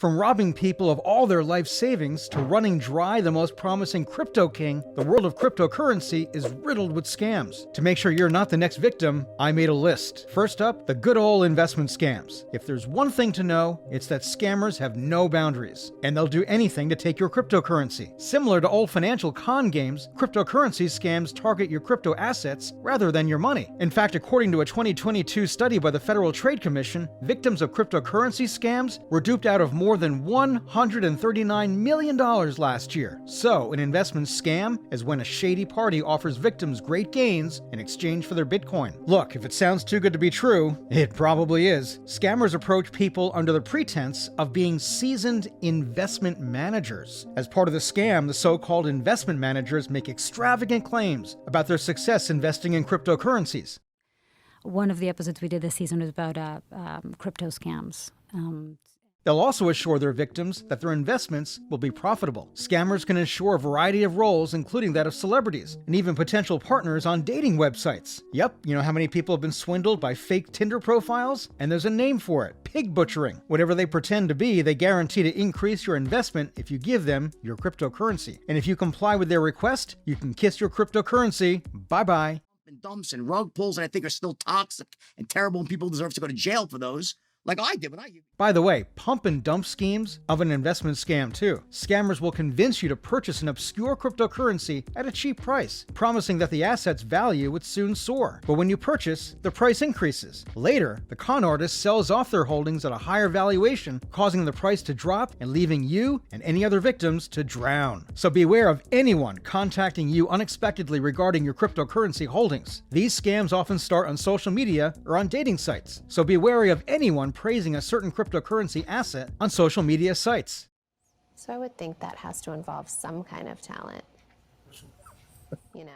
From robbing people of all their life savings to running dry the most promising crypto king, the world of cryptocurrency is riddled with scams. To make sure you're not the next victim, I made a list. First up, the good old investment scams. If there's one thing to know, it's that scammers have no boundaries, and they'll do anything to take your cryptocurrency. Similar to old financial con games, cryptocurrency scams target your crypto assets rather than your money. In fact, according to a 2022 study by the Federal Trade Commission, victims of cryptocurrency scams were duped out of more than $139 million last year. So, an investment scam is when a shady party offers victims great gains in exchange for their Bitcoin. Look, if it sounds too good to be true, it probably is. Scammers approach people under the pretense of being seasoned investment managers. As part of the scam, the so-called investment managers make extravagant claims about their success investing in cryptocurrencies. One of the episodes we did this season was about crypto scams. They'll also assure their victims that their investments will be profitable. Scammers can ensure a variety of roles, including that of celebrities, and even potential partners on dating websites. Yep, you know how many people have been swindled by fake Tinder profiles? And there's a name for it: pig butchering. Whatever they pretend to be, they guarantee to increase your investment if you give them your cryptocurrency. And if you comply with their request, you can kiss your cryptocurrency bye-bye. And dumps and rug pulls that I think are still toxic and terrible, and people deserve to go to jail for those. Like I did when I... By the way, pump and dump schemes of an investment scam too. Scammers will convince you to purchase an obscure cryptocurrency at a cheap price, promising that the asset's value would soon soar. But when you purchase, the price increases. Later, the con artist sells off their holdings at a higher valuation, causing the price to drop and leaving you and any other victims to drown. So beware of anyone contacting you unexpectedly regarding your cryptocurrency holdings. These scams often start on social media or on dating sites, so be wary of anyone praising a certain cryptocurrency asset on social media sites. So I would think that has to involve some kind of talent, you know.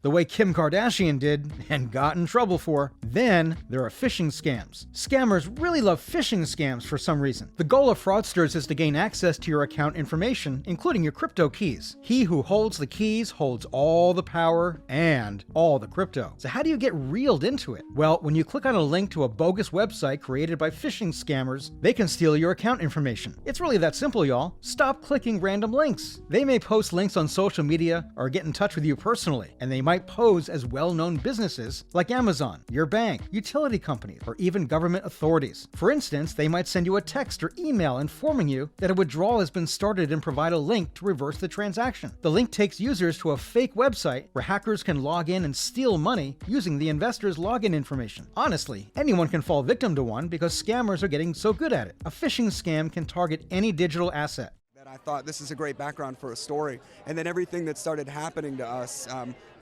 The way Kim Kardashian did and got in trouble for. Then there are phishing scams. Scammers really love phishing scams for some reason. The goal of fraudsters is to gain access to your account information, including your crypto keys. He who holds the keys holds all the power and all the crypto. So how do you get reeled into it? Well, when you click on a link to a bogus website created by phishing scammers, they can steal your account information. It's really that simple, y'all. Stop clicking random links. They may post links on social media or get in touch with you personally, and they might pose as well-known businesses like Amazon, your bank, utility companies, or even government authorities. For instance, they might send you a text or email informing you that a withdrawal has been started and provide a link to reverse the transaction. The link takes users to a fake website where hackers can log in and steal money using the investor's login information. Honestly, anyone can fall victim to one because scammers are getting so good at it. A phishing scam can target any digital asset. I thought this is a great background for a story, and then everything that started happening to us,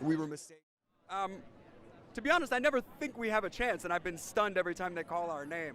we were mistaken. To be honest, I never think we have a chance, and I've been stunned every time they call our name.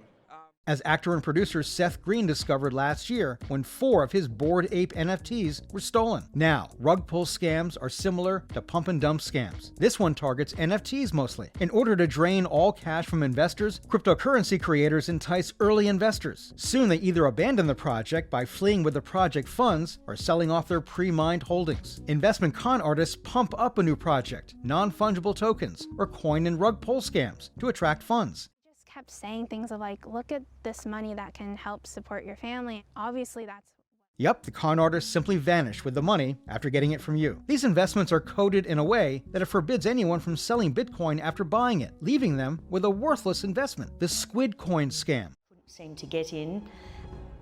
As actor and producer Seth Green discovered last year when 4 of his Bored Ape NFTs were stolen. Now, rug pull scams are similar to pump and dump scams. This one targets NFTs mostly. In order to drain all cash from investors, cryptocurrency creators entice early investors. Soon they either abandon the project by fleeing with the project funds or selling off their pre-mined holdings. Investment con artists pump up a new project, non-fungible tokens, or coin and rug pull scams to attract funds. Kept saying things of like, look at this money that can help support your family. Obviously that's... Yep, the con artists simply vanish with the money after getting it from you. These investments are coded in a way that it forbids anyone from selling Bitcoin after buying it, leaving them with a worthless investment. The Squid Coin scam. Couldn't seem to get in.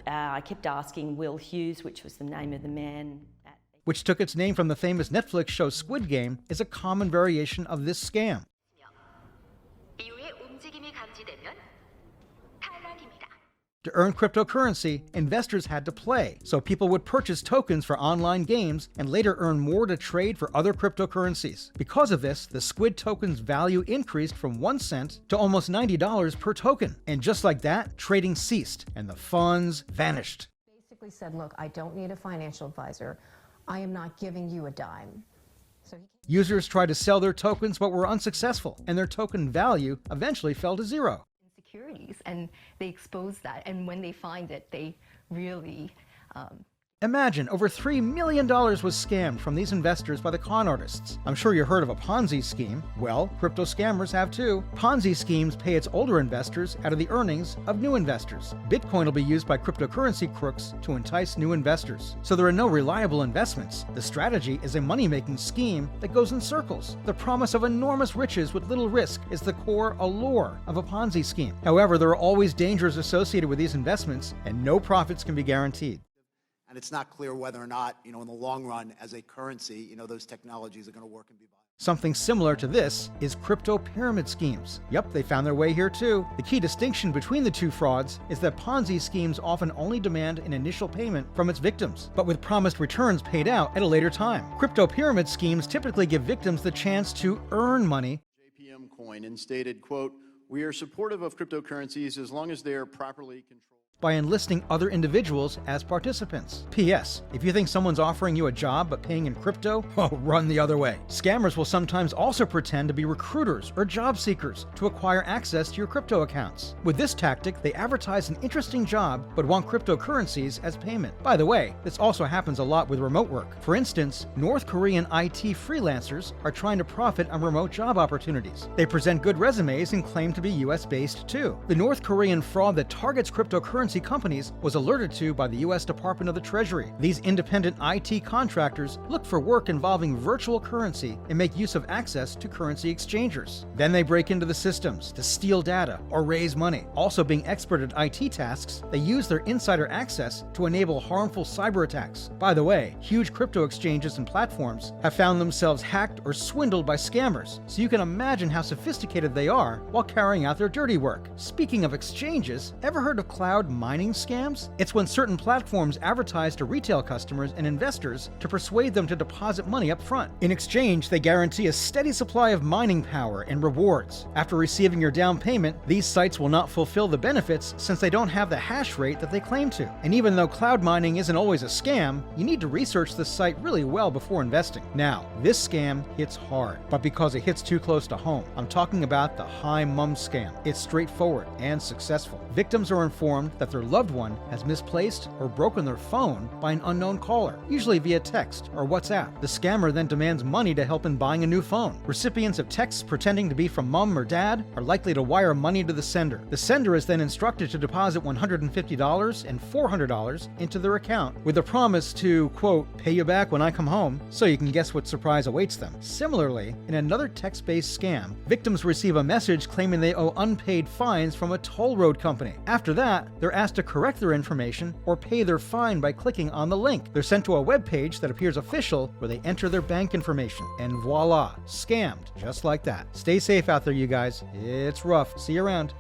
I kept asking Will Hughes, which was the name of the man. Which took its name from the famous Netflix show Squid Game, is a common variation of this scam. To earn cryptocurrency, investors had to play, so people would purchase tokens for online games and later earn more to trade for other cryptocurrencies. Because of this, the Squid token's value increased from 1 cent to almost $90 per token. And just like that, trading ceased and the funds vanished. Basically said, look, I don't need a financial advisor. I am not giving you a dime. Users tried to sell their tokens but were unsuccessful, and their token value eventually fell to zero. Securities, and they expose that, and when they find it, they really Imagine over $3 million was scammed from these investors by the con artists. I'm sure you heard of a Ponzi scheme. Well, crypto scammers have too. Ponzi schemes pay its older investors out of the earnings of new investors. Bitcoin will be used by cryptocurrency crooks to entice new investors. So there are no reliable investments. The strategy is a money-making scheme that goes in circles. The promise of enormous riches with little risk is the core allure of a Ponzi scheme. However, there are always dangers associated with these investments, and no profits can be guaranteed. And it's not clear whether or not, in the long run, as a currency, those technologies are going to work and be viable. Something similar to this is crypto pyramid schemes. Yep, they found their way here too. The key distinction between the two frauds is that Ponzi schemes often only demand an initial payment from its victims, but with promised returns paid out at a later time. Crypto pyramid schemes typically give victims the chance to earn money. JPM Coin and stated, quote, "We are supportive of cryptocurrencies as long as they are properly controlled." By enlisting other individuals as participants. P.S. If you think someone's offering you a job but paying in crypto, oh, run the other way. Scammers will sometimes also pretend to be recruiters or job seekers to acquire access to your crypto accounts. With this tactic, they advertise an interesting job but want cryptocurrencies as payment. By the way, this also happens a lot with remote work. For instance, North Korean IT freelancers are trying to profit on remote job opportunities. They present good resumes and claim to be US-based too. The North Korean fraud that targets cryptocurrency companies was alerted to by the U.S. Department of the Treasury. These independent IT contractors look for work involving virtual currency and make use of access to currency exchangers. Then they break into the systems to steal data or raise money. Also being expert at IT tasks, they use their insider access to enable harmful cyber attacks. By the way, huge crypto exchanges and platforms have found themselves hacked or swindled by scammers, so you can imagine how sophisticated they are while carrying out their dirty work. Speaking of exchanges, ever heard of cloud mining scams? It's when certain platforms advertise to retail customers and investors to persuade them to deposit money up front. In exchange, they guarantee a steady supply of mining power and rewards. After receiving your down payment, these sites will not fulfill the benefits since they don't have the hash rate that they claim to. And even though cloud mining isn't always a scam, you need to research the site really well before investing. Now, this scam hits hard, but because it hits too close to home. I'm talking about the Hi Mum scam. It's straightforward and successful. Victims are informed that their loved one has misplaced or broken their phone by an unknown caller, usually via text or WhatsApp. The scammer then demands money to help in buying a new phone. Recipients of texts pretending to be from mom or dad are likely to wire money to the sender. The sender is then instructed to deposit $150 and $400 into their account with a promise to, quote, pay you back when I come home, so you can guess what surprise awaits them. Similarly, in another text-based scam, victims receive a message claiming they owe unpaid fines from a toll road company. After that, they're asked to correct their information or pay their fine by clicking on the link. They're sent to a web page that appears official where they enter their bank information. And voila, scammed just like that. Stay safe out there, you guys. It's rough. See you around.